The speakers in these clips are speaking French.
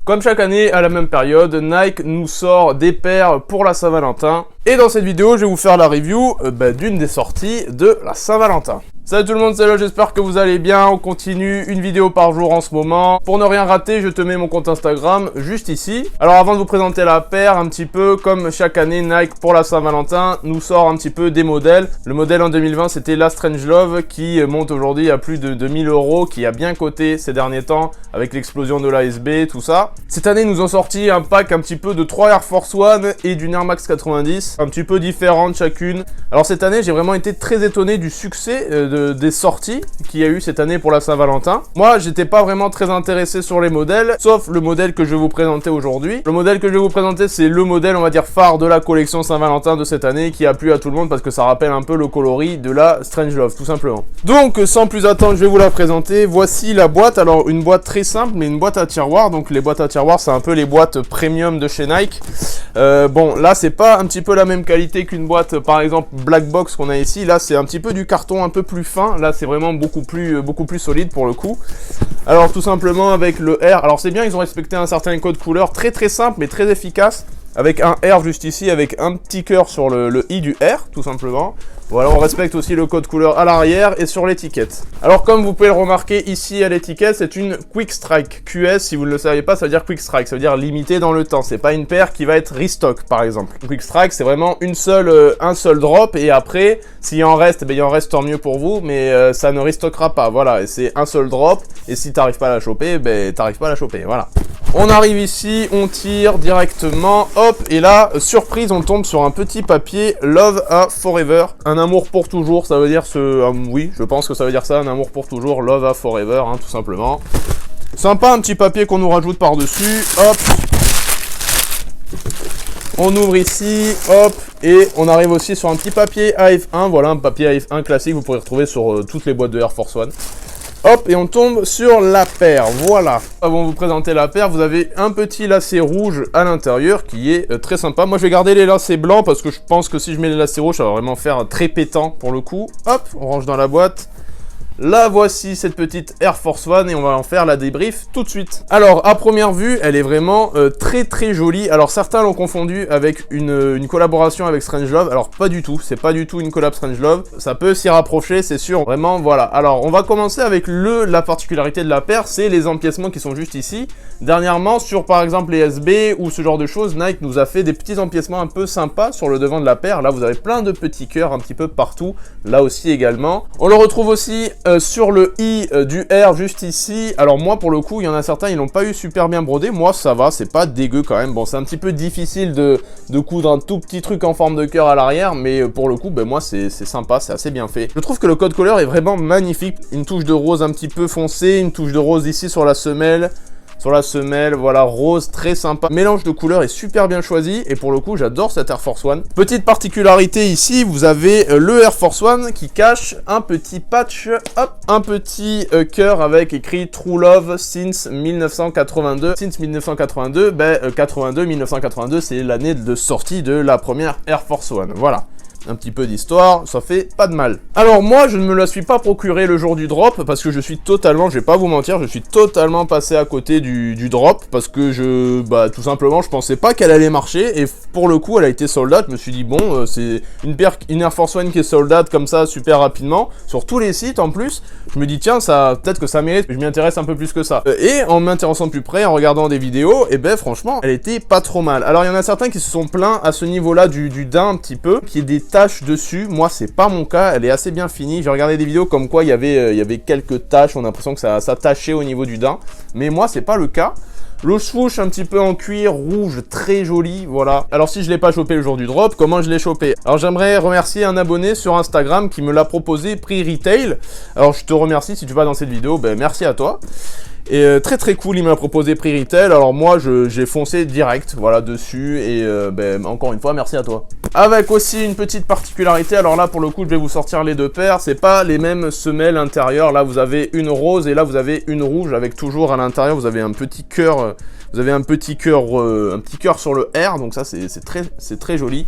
Comme chaque année, à la même période, Nike nous sort des paires pour la Saint-Valentin. Et dans cette vidéo, je vais vous faire la review d'une des sorties de la Saint-Valentin. Salut tout le monde, c'est là, j'espère que vous allez bien. On continue une vidéo par jour en ce moment. Pour ne rien rater, je te mets mon compte Instagram juste ici. Alors avant de vous présenter la paire, un petit peu comme chaque année, Nike pour la Saint-Valentin nous sort un petit peu des modèles. Le modèle en 2020, c'était la Strangelove qui monte aujourd'hui à plus de 2000 €, qui a bien coté ces derniers temps avec l'explosion de l'ASB, tout ça. Cette année, ils nous ont sorti un pack un petit peu de 3 Air Force One et d'une Air Max 90, un petit peu différentes chacune. Alors cette année, j'ai vraiment été très étonné du succès des sorties qu'il y a eu cette année pour la Saint-Valentin. Moi, j'étais pas vraiment très intéressé sur les modèles, sauf le modèle que je vais vous présenter aujourd'hui. Le modèle que je vais vous présenter, c'est le modèle, on va dire, phare de la collection Saint-Valentin de cette année, qui a plu à tout le monde parce que ça rappelle un peu le coloris de la Strangelove, tout simplement. Donc, sans plus attendre, je vais vous la présenter. Voici la boîte. Alors, une boîte très simple, mais une boîte à tiroir. Donc, les boîtes à tiroir, c'est un peu les boîtes premium de chez Nike. Bon, là, c'est pas un petit peu la même qualité qu'une boîte, par exemple, Black Box qu'on a ici. Là, c'est un petit peu du carton un peu plus fin. Là, c'est vraiment beaucoup plus solide pour le coup. Alors, tout simplement avec le R. Alors, c'est bien, ils ont respecté un certain code couleur très simple, mais très efficace. Avec un R juste ici, avec un petit cœur sur le I du R, tout simplement. Voilà, on respecte aussi le code couleur à l'arrière et sur l'étiquette. Alors, comme vous pouvez le remarquer ici à l'étiquette, c'est une Quick Strike QS. Si vous ne le saviez pas, ça veut dire Quick Strike, ça veut dire limité dans le temps. C'est pas une paire qui va être restock, par exemple. Quick Strike, c'est vraiment un seul drop, et après, s'il en reste, il en reste tant mieux pour vous, mais ça ne restockera pas. Voilà, et c'est un seul drop, et si t'arrives pas à la choper, t'arrives pas à la choper, voilà. On arrive ici, on tire directement, hop, et là, surprise, on tombe sur un petit papier Love a Forever, un amour pour toujours, ça veut dire oui, je pense que ça veut dire ça, un amour pour toujours, Love a Forever, hein, tout simplement. Sympa, un petit papier qu'on nous rajoute par-dessus, hop. On ouvre ici, hop, et on arrive aussi sur un petit papier AF1, voilà, un papier AF1 classique, vous pourrez retrouver sur toutes les boîtes de Air Force One. Hop, et on tombe sur la paire, voilà. Avant de vous présenter la paire, vous avez un petit lacet rouge à l'intérieur qui est très sympa. Moi, je vais garder les lacets blancs parce que je pense que si je mets les lacets rouges, ça va vraiment faire très pétant pour le coup. Hop, on range dans la boîte. Là, voici cette petite Air Force One et on va en faire la débrief tout de suite. Alors, à première vue, elle est vraiment très jolie. Alors, certains l'ont confondu avec une collaboration avec Strangelove. Alors, pas du tout. C'est pas du tout une collab Strangelove. Ça peut s'y rapprocher, c'est sûr. Vraiment, voilà. Alors, on va commencer avec la particularité de la paire, c'est les empiècements qui sont juste ici. Dernièrement, sur par exemple les SB ou ce genre de choses, Nike nous a fait des petits empiècements un peu sympas sur le devant de la paire. Là, vous avez plein de petits cœurs un petit peu partout. Là aussi également. On le retrouve aussi sur le I du R juste ici. Alors moi pour le coup, il y en a certains, ils l'ont pas eu super bien brodé. Moi ça va, c'est pas dégueu quand même. Bon, c'est un petit peu difficile de coudre un tout petit truc en forme de cœur à l'arrière, mais pour le coup, moi c'est sympa, c'est assez bien fait. Je trouve que le code couleur est vraiment magnifique. Une touche de rose un petit peu foncé, une touche de rose ici sur la semelle. Voilà, rose, très sympa. Mélange de couleurs est super bien choisi et pour le coup, j'adore cette Air Force One. Petite particularité ici, vous avez le Air Force One qui cache un petit patch, hop, un petit cœur avec écrit True Love since 1982. Since 1982, 1982, c'est l'année de sortie de la première Air Force One, voilà. Un petit peu d'histoire, ça fait pas de mal. Alors moi, je ne me la suis pas procuré le jour du drop, parce que je suis totalement, je vais pas vous mentir, je suis totalement passé à côté du drop, parce que tout simplement, je pensais pas qu'elle allait marcher, et pour le coup, elle a été sold out. Je me suis dit, bon, c'est une Air Force One qui est sold out comme ça, super rapidement, sur tous les sites en plus. Je me dis, tiens, peut-être que ça mérite, je m'y intéresse un peu plus que ça. Et en m'intéressant de plus près, en regardant des vidéos, franchement, elle était pas trop mal. Alors, il y en a certains qui se sont plaints à ce niveau-là du daim un petit peu, qui est des taches dessus. Moi, c'est pas mon cas, elle est assez bien finie. J'ai regardé des vidéos comme quoi il y avait quelques taches, on a l'impression que ça tachait au niveau du daim, mais moi, c'est pas le cas. Le swoosh un petit peu en cuir rouge, très joli, voilà. Alors si je l'ai pas chopé le jour du drop, comment je l'ai chopé? Alors j'aimerais remercier un abonné sur Instagram qui me l'a proposé prix retail. Alors je te remercie si tu vas dans cette vidéo, merci à toi. Et très cool, il m'a proposé prix retail. Alors moi j'ai foncé direct, voilà, dessus. Et encore une fois, merci à toi. Avec aussi une petite particularité, alors là pour le coup je vais vous sortir les deux paires. C'est pas les mêmes semelles intérieures. Là vous avez une rose et là vous avez une rouge. Avec toujours à l'intérieur vous avez un petit cœur. Vous avez un petit cœur sur le R. Donc ça c'est très joli.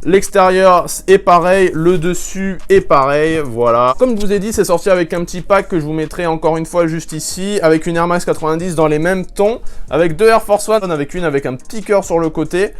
L'extérieur est pareil, le dessus est pareil, voilà. Comme je vous ai dit, c'est sorti avec un petit pack que je vous mettrai encore une fois juste ici, avec une Air Max 90 dans les mêmes tons, avec 2 Air Force One, avec une avec un petit cœur sur le côté,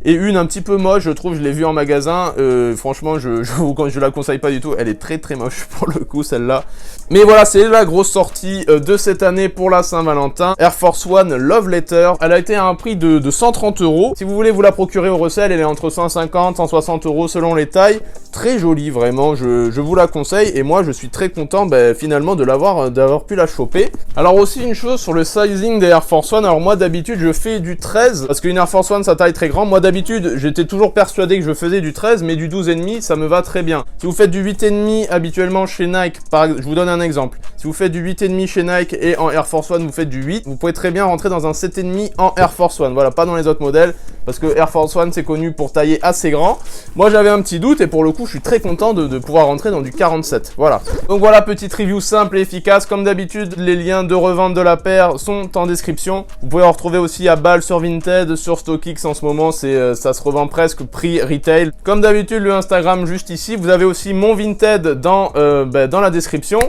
et une un petit peu moche, je trouve, je l'ai vue en magasin, franchement, je la conseille pas du tout, elle est très très moche pour le coup, celle-là. Mais voilà, c'est la grosse sortie de cette année pour la Saint-Valentin, Air Force One Love Letter. Elle a été à un prix de 130 €. Si vous voulez vous la procurer au recel, elle est entre 150 et 160 € selon les tailles. Très jolie, vraiment, je vous la conseille. Et moi, je suis très content finalement d'avoir pu la choper. Alors aussi, une chose sur le sizing des Air Force One. Alors moi, d'habitude, je fais du 13, parce qu'une Air Force One, sa taille très grande. Moi, d'habitude, j'étais toujours persuadé que je faisais du 13, mais du 12,5, ça me va très bien. Si vous faites du 8,5 habituellement chez Nike, je vous donne un exemple. Si vous faites du 8,5 chez Nike et en Air Force One, vous faites du 8, vous pouvez très bien rentrer dans un 7,5 en Air Force One. Voilà, pas dans les autres modèles, parce que Air Force One, c'est connu pour tailler assez grand. Moi, j'avais un petit doute, et pour le coup, je suis très content de pouvoir rentrer dans du 47. Voilà. Donc voilà, petite review simple et efficace. Comme d'habitude, les liens de revente de la paire sont en description. Vous pouvez en retrouver aussi à balle sur Vinted, sur StockX en ce moment, ça se revend presque prix retail. Comme d'habitude, le Instagram juste ici. Vous avez aussi mon Vinted dans la description.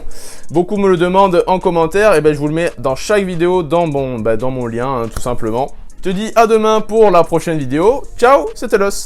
Beaucoup me le demandent en commentaire, et je vous le mets dans chaque vidéo dans mon lien, tout simplement. Je te dis à demain pour la prochaine vidéo. Ciao, c'était Los.